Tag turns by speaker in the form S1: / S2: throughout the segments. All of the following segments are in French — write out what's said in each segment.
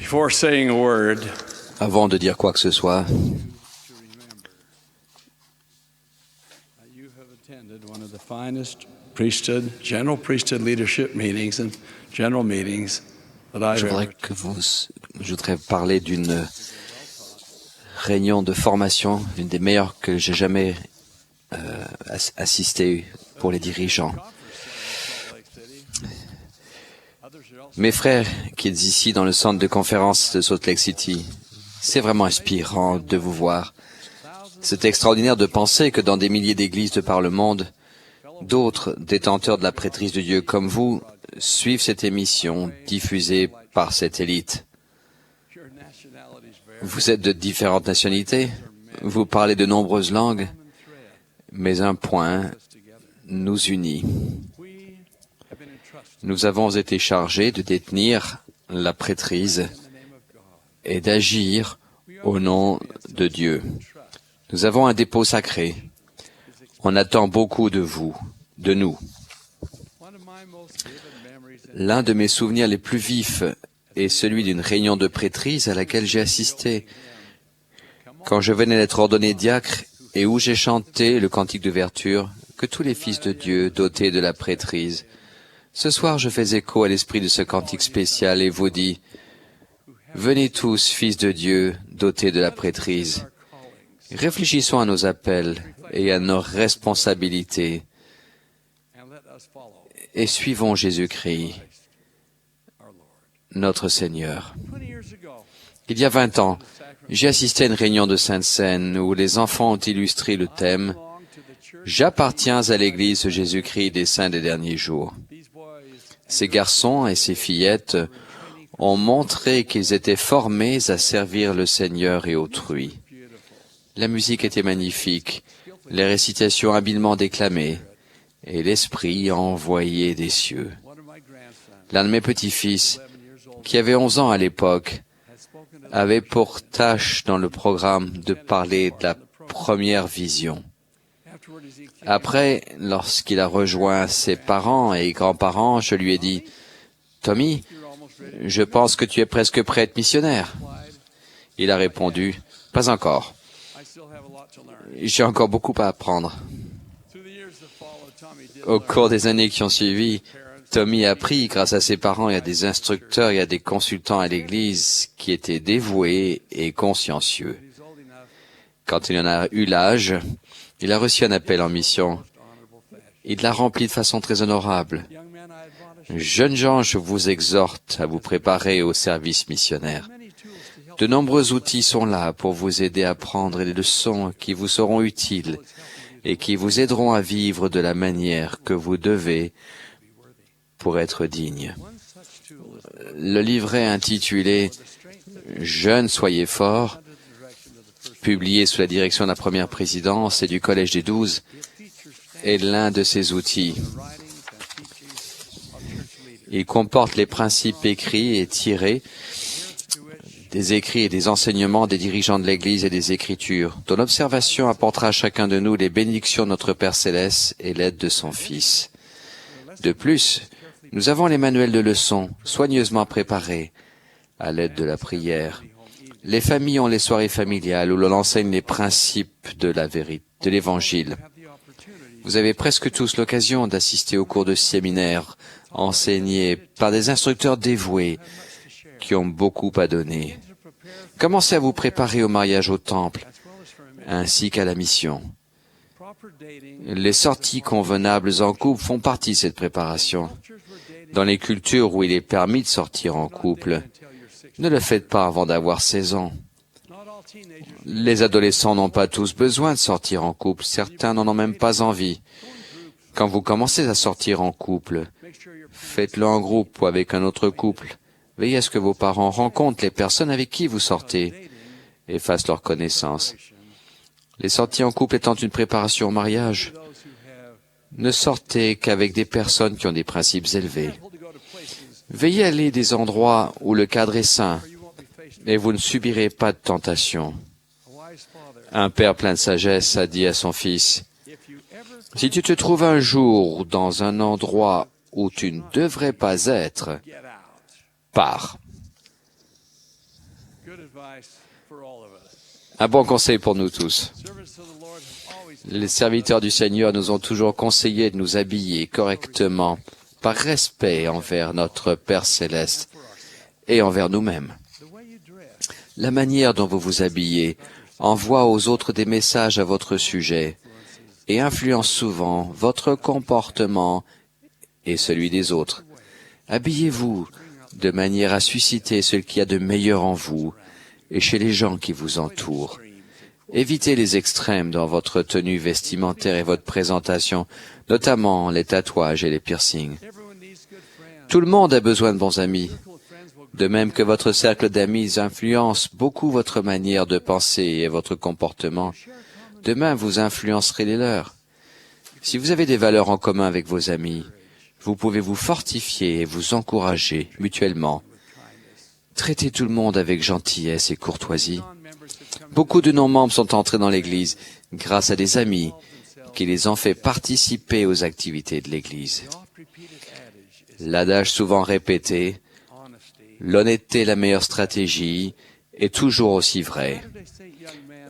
S1: Before saying a word,
S2: Avant de dire quoi que ce soit,
S1: you have attended one of the finest priesthood, general priesthood leadership meetings and general meetings that I've ever.
S2: je voudrais parler d'une réunion de formation, une des meilleures que j'ai jamais assisté pour les dirigeants. Mes frères qui êtes ici dans le centre de conférence de Salt Lake City, c'est vraiment inspirant de vous voir. C'est extraordinaire de penser que dans des milliers d'églises de par le monde, d'autres détenteurs de la prêtrise de Dieu comme vous suivent cette émission diffusée par cette élite. Vous êtes de différentes nationalités, vous parlez de nombreuses langues, mais un point nous unit. Nous avons été chargés de détenir la prêtrise et d'agir au nom de Dieu. Nous avons un dépôt sacré. On attend beaucoup de vous, de nous. L'un de mes souvenirs les plus vifs est celui d'une réunion de prêtrise à laquelle j'ai assisté quand je venais d'être ordonné diacre et où j'ai chanté le cantique d'ouverture que tous les fils de Dieu dotés de la prêtrise. Ce soir, je fais écho à l'esprit de ce cantique spécial et vous dis, venez tous, fils de Dieu, dotés de la prêtrise. Réfléchissons à nos appels et à nos responsabilités et suivons Jésus-Christ, notre Seigneur. Il y a 20 ans, j'ai assisté à une réunion de Sainte Seine où les enfants ont illustré le thème « J'appartiens à l'Église Jésus-Christ des saints des derniers jours ». Ces garçons et ces fillettes ont montré qu'ils étaient formés à servir le Seigneur et autrui. La musique était magnifique, les récitations habilement déclamées, et l'Esprit envoyé des cieux. L'un de mes petits-fils, qui avait 11 ans à l'époque, avait pour tâche dans le programme de parler de la première vision. Après, lorsqu'il a rejoint ses parents et grands-parents, je lui ai dit, « Tommy, je pense que tu es presque prêt à être missionnaire. » Il a répondu, « Pas encore. J'ai encore beaucoup à apprendre. » Au cours des années qui ont suivi, Tommy a appris, grâce à ses parents et à des instructeurs et à des consultants à l'Église qui étaient dévoués et consciencieux. Quand il en a eu l'âge, il a reçu un appel en mission. Il l'a rempli de façon très honorable. Jeunes gens, je vous exhorte à vous préparer au service missionnaire. De nombreux outils sont là pour vous aider à prendre les leçons qui vous seront utiles et qui vous aideront à vivre de la manière que vous devez pour être digne. Le livret intitulé « Jeunes, soyez forts », publié sous la direction de la première présidence et du Collège des 12, est l'un de ces outils. Il comporte les principes écrits et tirés des écrits et des enseignements des dirigeants de l'Église et des Écritures, dont l'observation apportera à chacun de nous les bénédictions de notre Père Céleste et l'aide de son Fils. De plus, nous avons les manuels de leçons soigneusement préparés à l'aide de la prière. Les familles ont les soirées familiales où l'on enseigne les principes de la vérité, de l'Évangile. Vous avez presque tous l'occasion d'assister aux cours de séminaire enseignés par des instructeurs dévoués qui ont beaucoup à donner. Commencez à vous préparer au mariage au temple, ainsi qu'à la mission. Les sorties convenables en couple font partie de cette préparation. Dans les cultures où il est permis de sortir en couple, ne le faites pas avant d'avoir 16 ans. Les adolescents n'ont pas tous besoin de sortir en couple, certains n'en ont même pas envie. Quand vous commencez à sortir en couple, faites-le en groupe ou avec un autre couple. Veillez à ce que vos parents rencontrent les personnes avec qui vous sortez et fassent leur connaissance. Les sorties en couple étant une préparation au mariage, ne sortez qu'avec des personnes qui ont des principes élevés. Veillez à aller des endroits où le cadre est sain et vous ne subirez pas de tentation. Un père plein de sagesse a dit à son fils, « Si tu te trouves un jour dans un endroit où tu ne devrais pas être, pars. » Un bon conseil pour nous tous. Les serviteurs du Seigneur nous ont toujours conseillé de nous habiller correctement, par respect envers notre Père céleste et envers nous-mêmes. La manière dont vous vous habillez envoie aux autres des messages à votre sujet et influence souvent votre comportement et celui des autres. Habillez-vous de manière à susciter ce qu'il y a de meilleur en vous et chez les gens qui vous entourent. Évitez les extrêmes dans votre tenue vestimentaire et votre présentation, notamment les tatouages et les piercings. Tout le monde a besoin de bons amis. De même que votre cercle d'amis influence beaucoup votre manière de penser et votre comportement, demain vous influencerez les leurs. Si vous avez des valeurs en commun avec vos amis, vous pouvez vous fortifier et vous encourager mutuellement. Traitez tout le monde avec gentillesse et courtoisie. Beaucoup de non-membres sont entrés dans l'Église grâce à des amis qui les ont fait participer aux activités de l'Église. L'adage souvent répété, l'honnêteté est la meilleure stratégie, est toujours aussi vrai.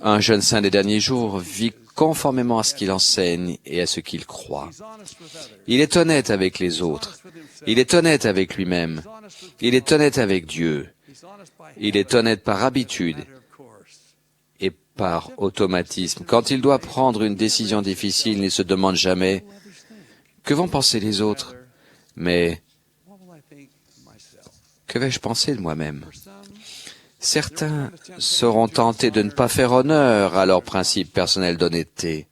S2: Un jeune saint des derniers jours vit conformément à ce qu'il enseigne et à ce qu'il croit. Il est honnête avec les autres. Il est honnête avec lui-même. Il est honnête avec Dieu. Il est honnête par habitude et par automatisme. Quand il doit prendre une décision difficile, il ne se demande jamais « Que vont penser les autres ?» mais « Que vais-je penser de moi-même » Certains seront tentés de ne pas faire honneur à leur principe personnel d'honnêteté.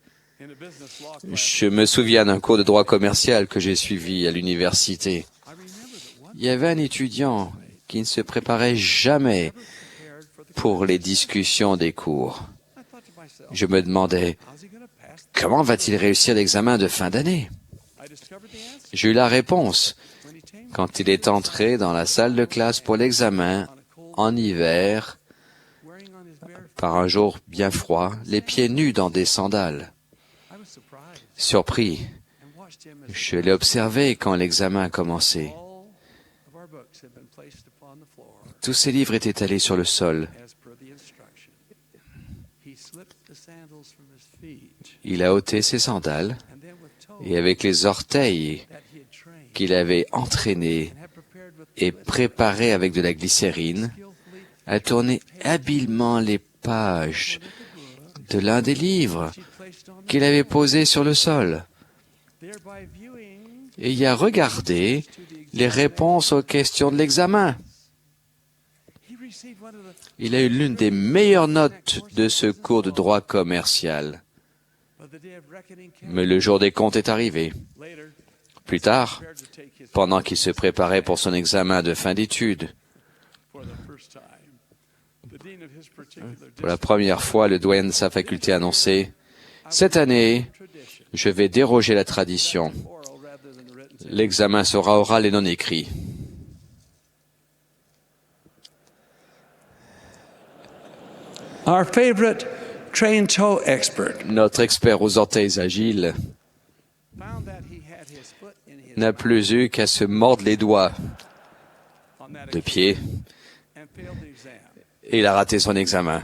S2: Je me souviens d'un cours de droit commercial que j'ai suivi à l'université. Il y avait un étudiant qui ne se préparait jamais pour les discussions des cours. Je me demandais, comment va-t-il réussir l'examen de fin d'année? J'ai eu la réponse quand il est entré dans la salle de classe pour l'examen en hiver, par un jour bien froid, les pieds nus dans des sandales. Surpris, je l'ai observé quand l'examen a commencé. Tous ses livres étaient étalés sur le sol. Il a ôté ses sandales et avec les orteils qu'il avait entraînés et préparés avec de la glycérine, a tourné habilement les pages de l'un des livres qu'il avait posés sur le sol et y a regardé les réponses aux questions de l'examen. Il a eu l'une des meilleures notes de ce cours de droit commercial. Mais le jour des comptes est arrivé. Plus tard, pendant qu'il se préparait pour son examen de fin d'études, pour la première fois, le doyen de sa faculté a annoncé « Cette année, je vais déroger la tradition. L'examen sera oral et non écrit. »
S1: Our favorite train tow expert
S2: Notre expert aux orteils agiles n'a plus eu qu'à se mordre les doigts de pied et il a raté son examen.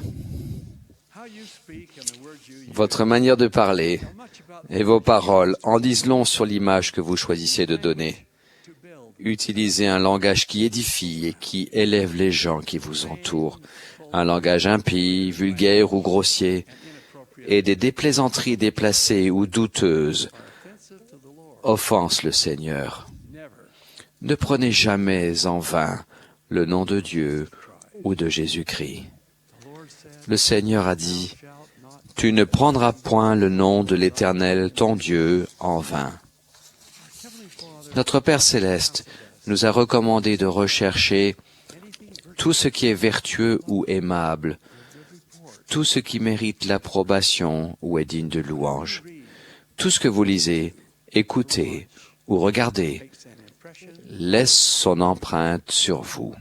S2: Votre manière de parler et vos paroles en disent long sur l'image que vous choisissez de donner. Utilisez un langage qui édifie et qui élève les gens qui vous entourent. Un langage impie, vulgaire ou grossier, et des déplaisanteries déplacées ou douteuses offensent le Seigneur. Ne prenez jamais en vain le nom de Dieu ou de Jésus-Christ. Le Seigneur a dit, « Tu ne prendras point le nom de l'Éternel, ton Dieu, en vain. » Notre Père céleste nous a recommandé de rechercher tout ce qui est vertueux ou aimable, tout ce qui mérite l'approbation ou est digne de louange. Tout ce que vous lisez, écoutez ou regardez laisse son empreinte sur vous.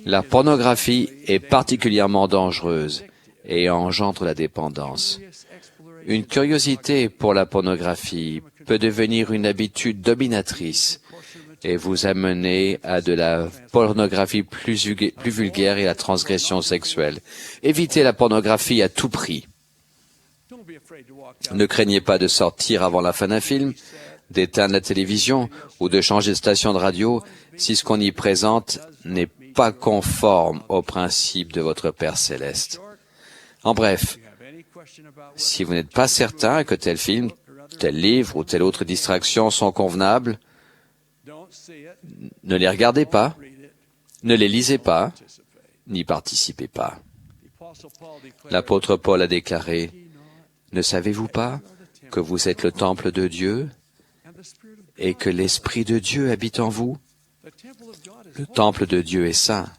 S2: La pornographie est particulièrement dangereuse et engendre la dépendance. Une curiosité pour la pornographie peut devenir une habitude dominatrice et vous amener à de la pornographie plus vulgaire et à la transgression sexuelle. Évitez la pornographie à tout prix. Ne craignez pas de sortir avant la fin d'un film, d'éteindre la télévision ou de changer de station de radio si ce qu'on y présente n'est pas conforme aux principes de votre Père céleste. En bref, si vous n'êtes pas certain que tel film, tel livre ou telle autre distraction sont convenables, ne les regardez pas, ne les lisez pas, n'y participez pas. L'apôtre Paul a déclaré, « Ne savez-vous pas que vous êtes le temple de Dieu et que l'Esprit de Dieu habite en vous? Le temple de Dieu est saint,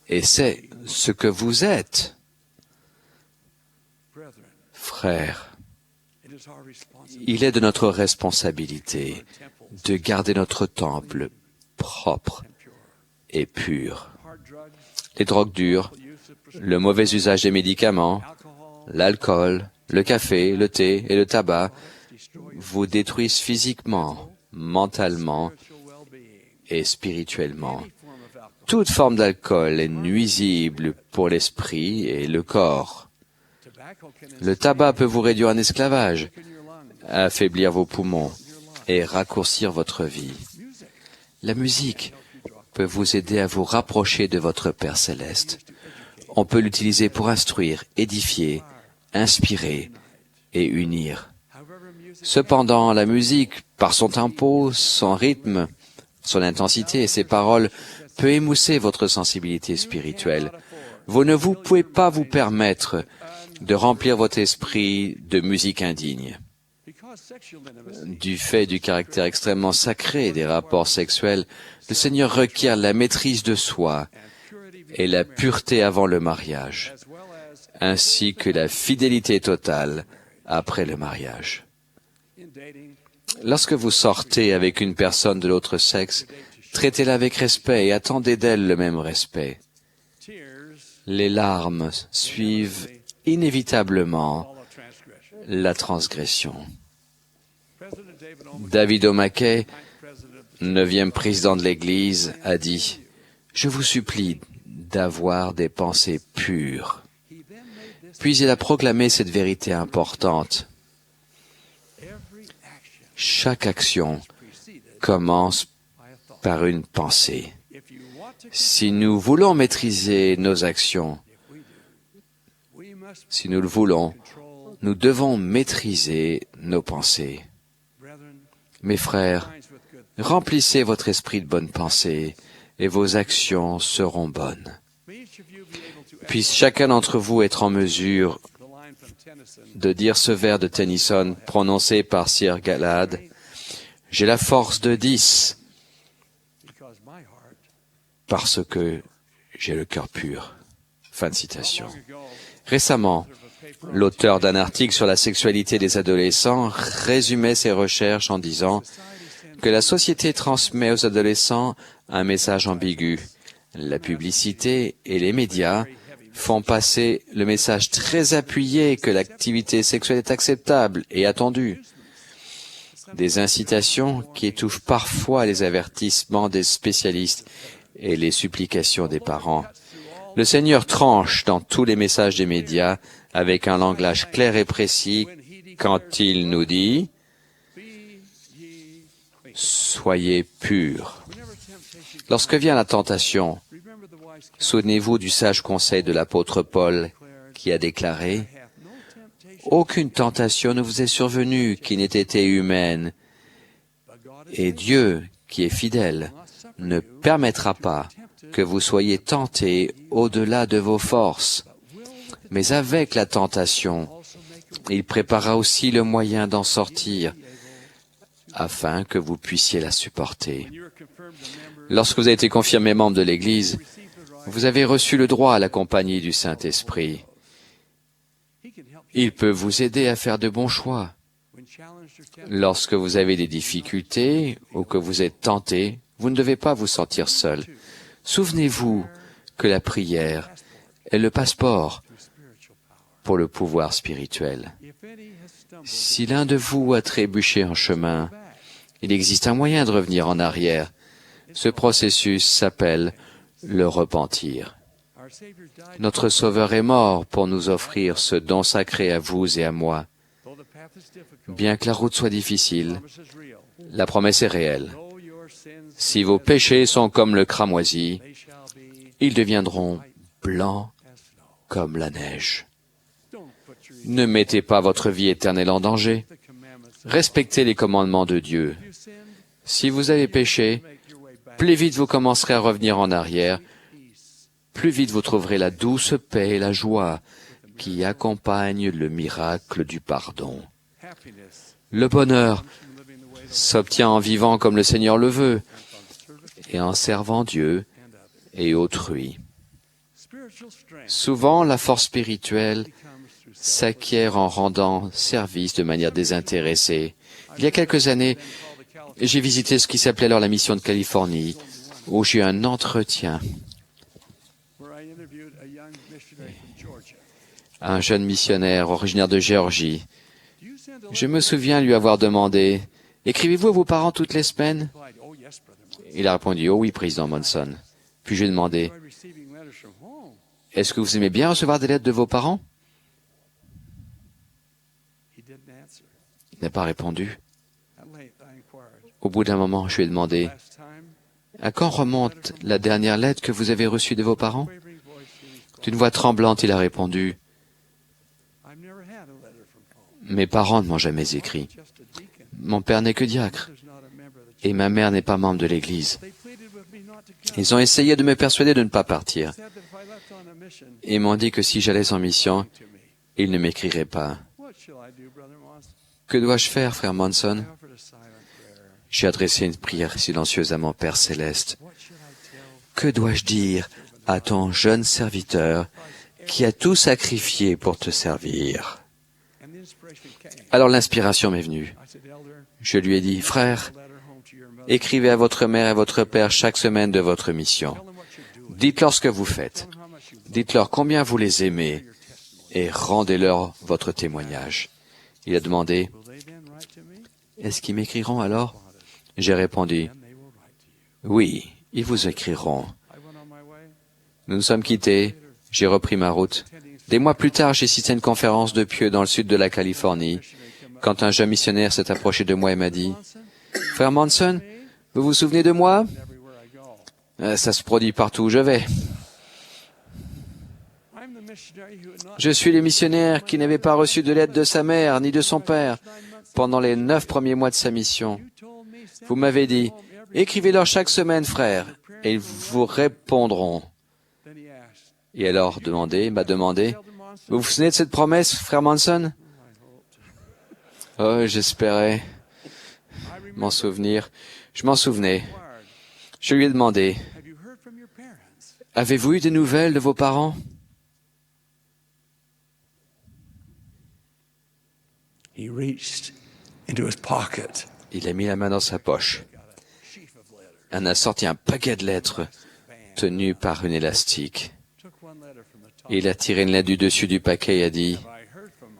S2: et c'est ce que vous êtes. » Frères, il est de notre responsabilité de garder notre temple propre et pur. Les drogues dures, le mauvais usage des médicaments, l'alcool, le café, le thé et le tabac vous détruisent physiquement, mentalement et spirituellement. Toute forme d'alcool est nuisible pour l'esprit et le corps. Le tabac peut vous réduire en esclavage, affaiblir vos poumons et raccourcir votre vie. La musique peut vous aider à vous rapprocher de votre Père céleste. On peut l'utiliser pour instruire, édifier, inspirer et unir. Cependant, la musique, par son tempo, son rythme, son intensité et ses paroles, peut émousser votre sensibilité spirituelle. Vous ne pouvez pas vous permettre de remplir votre esprit de musique indigne. Du fait du caractère extrêmement sacré des rapports sexuels, le Seigneur requiert la maîtrise de soi et la pureté avant le mariage, ainsi que la fidélité totale après le mariage. Lorsque vous sortez avec une personne de l'autre sexe, traitez-la avec respect et attendez d'elle le même respect. Les larmes suivent inévitablement la transgression. David O'Mackey, 9e président de l'Église, a dit « Je vous supplie d'avoir des pensées pures. » Puis il a proclamé cette vérité importante. Chaque action commence par une pensée. Si nous voulons maîtriser nos actions, si nous le voulons, nous devons maîtriser nos pensées. Mes frères, remplissez votre esprit de bonnes pensées et vos actions seront bonnes. Puisse chacun d'entre vous être en mesure de dire ce vers de Tennyson prononcé par Sir Galahad, « J'ai la force de 10 parce que j'ai le cœur pur. » Fin de citation. Récemment, l'auteur d'un article sur la sexualité des adolescents résumait ses recherches en disant que la société transmet aux adolescents un message ambigu. La publicité et les médias font passer le message très appuyé que l'activité sexuelle est acceptable et attendue. Des incitations qui étouffent parfois les avertissements des spécialistes et les supplications des parents. Le Seigneur tranche dans tous les messages des médias avec un langage clair et précis quand il nous dit « Soyez purs ». Lorsque vient la tentation, souvenez-vous du sage conseil de l'apôtre Paul qui a déclaré « Aucune tentation ne vous est survenue qui n'ait été humaine, et Dieu, qui est fidèle, ne permettra pas que vous soyez tentés au-delà de vos forces. Mais avec la tentation, il préparera aussi le moyen d'en sortir, afin que vous puissiez la supporter. » Lorsque vous avez été confirmé membre de l'Église, vous avez reçu le droit à la compagnie du Saint-Esprit. Il peut vous aider à faire de bons choix. Lorsque vous avez des difficultés ou que vous êtes tenté, vous ne devez pas vous sentir seul. Souvenez-vous que la prière est le passeport pour le pouvoir spirituel. Si l'un de vous a trébuché en chemin, Il existe un moyen de revenir en arrière. Ce processus s'appelle le repentir. Notre Sauveur est mort pour nous offrir ce don sacré à vous et à moi. Bien que la route soit difficile, la promesse est réelle. Si vos péchés sont comme le cramoisi, ils deviendront blancs comme la neige. Ne mettez pas votre vie éternelle en danger. Respectez les commandements de Dieu. Si vous avez péché, plus vite vous commencerez à revenir en arrière, plus vite vous trouverez la douce paix et la joie qui accompagnent le miracle du pardon. Le bonheur s'obtient en vivant comme le Seigneur le veut et en servant Dieu et autrui. Souvent, la force spirituelle s'acquiert en rendant service de manière désintéressée. Il y a quelques années, j'ai visité ce qui s'appelait alors la mission de Californie, où j'ai eu un entretien. Un jeune missionnaire originaire de Géorgie. Je me souviens lui avoir demandé « Écrivez-vous à vos parents toutes les semaines ?» Il a répondu « Oh oui, Président Monson. » Puis je lui ai demandé « Est-ce que vous aimez bien recevoir des lettres de vos parents ?» Il n'a pas répondu. Au bout d'un moment, je lui ai demandé « À quand remonte la dernière lettre que vous avez reçue de vos parents ?» D'une voix tremblante, il a répondu « Mes parents ne m'ont jamais écrit. Mon père n'est que diacre et ma mère n'est pas membre de l'Église. Ils ont essayé de me persuader de ne pas partir et m'ont dit que si j'allais en mission, ils ne m'écriraient pas. Que dois-je faire, frère Monson ? J'ai adressé une prière silencieuse à mon Père céleste. Que dois-je dire à ton jeune serviteur qui a tout sacrifié pour te servir ? Alors l'inspiration m'est venue. Je lui ai dit, « Frère, écrivez à votre mère et à votre père chaque semaine de votre mission. Dites-leur ce que vous faites. Dites-leur combien vous les aimez et rendez-leur votre témoignage. » Il a demandé, « Est-ce qu'ils m'écriront alors ?» J'ai répondu, « Oui, ils vous écriront. » Nous nous sommes quittés, j'ai repris ma route. Des mois plus tard, j'ai assisté à une conférence de pieux dans le sud de la Californie, quand un jeune missionnaire s'est approché de moi et m'a dit, « Frère Monson, vous vous souvenez de moi ?»« Ça se produit partout où je vais. » Je suis le missionnaire qui n'avait pas reçu de lettre de sa mère ni de son père pendant les 9 premiers mois de sa mission. Vous m'avez dit, « Écrivez-leur chaque semaine, frère, et ils vous répondront. » Et alors il m'a demandé, « Vous vous souvenez de cette promesse, frère Monson ?» Oh, j'espérais m'en souvenir. Je m'en souvenais. Je lui ai demandé, « Avez-vous eu des nouvelles de vos parents ?» Il a mis la main dans sa poche. Il en a sorti un paquet de lettres tenu par une élastique. Il a tiré une lettre du dessus du paquet et a dit,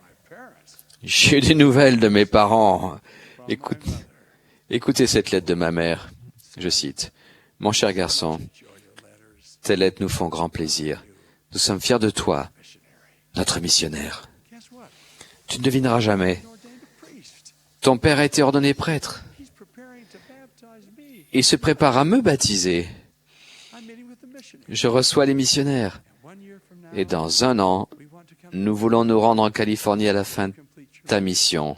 S2: « J'ai eu des nouvelles de mes parents. Écoutez cette lettre de ma mère. » Je cite, « Mon cher garçon, tes lettres nous font grand plaisir. Nous sommes fiers de toi, notre missionnaire. Tu ne devineras jamais. Ton père a été ordonné prêtre. Il se prépare à me baptiser. Je reçois les missionnaires. Et dans 1 an, nous voulons nous rendre en Californie à la fin de ta mission,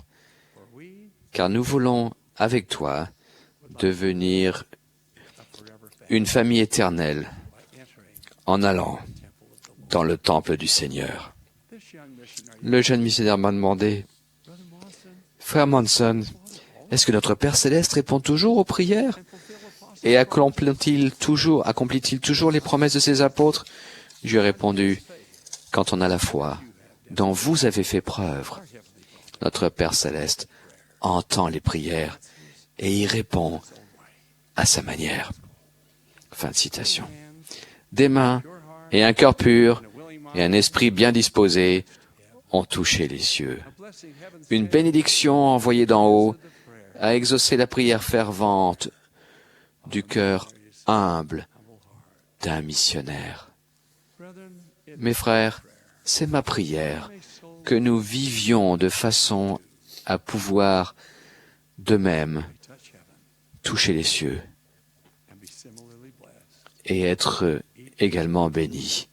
S2: car nous voulons, avec toi, devenir une famille éternelle en allant dans le temple du Seigneur. Le jeune missionnaire m'a demandé, « Frère Monson, est-ce que notre Père Céleste répond toujours aux prières et accomplit-il toujours les promesses de ses apôtres ?» Je lui ai répondu, « Quand on a la foi dont vous avez fait preuve, notre Père Céleste entend les prières et y répond à sa manière. » Fin de citation. Des mains et un cœur pur et un esprit bien disposé ont touché les cieux. Une bénédiction envoyée d'en haut à exaucer la prière fervente du cœur humble d'un missionnaire. Mes frères, c'est ma prière que nous vivions de façon à pouvoir de même toucher les cieux et être également bénis.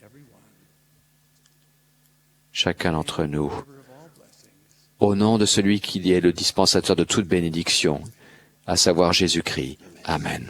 S2: Chacun d'entre nous, au nom de celui qui est le dispensateur de toute bénédiction, à savoir Jésus-Christ. Amen.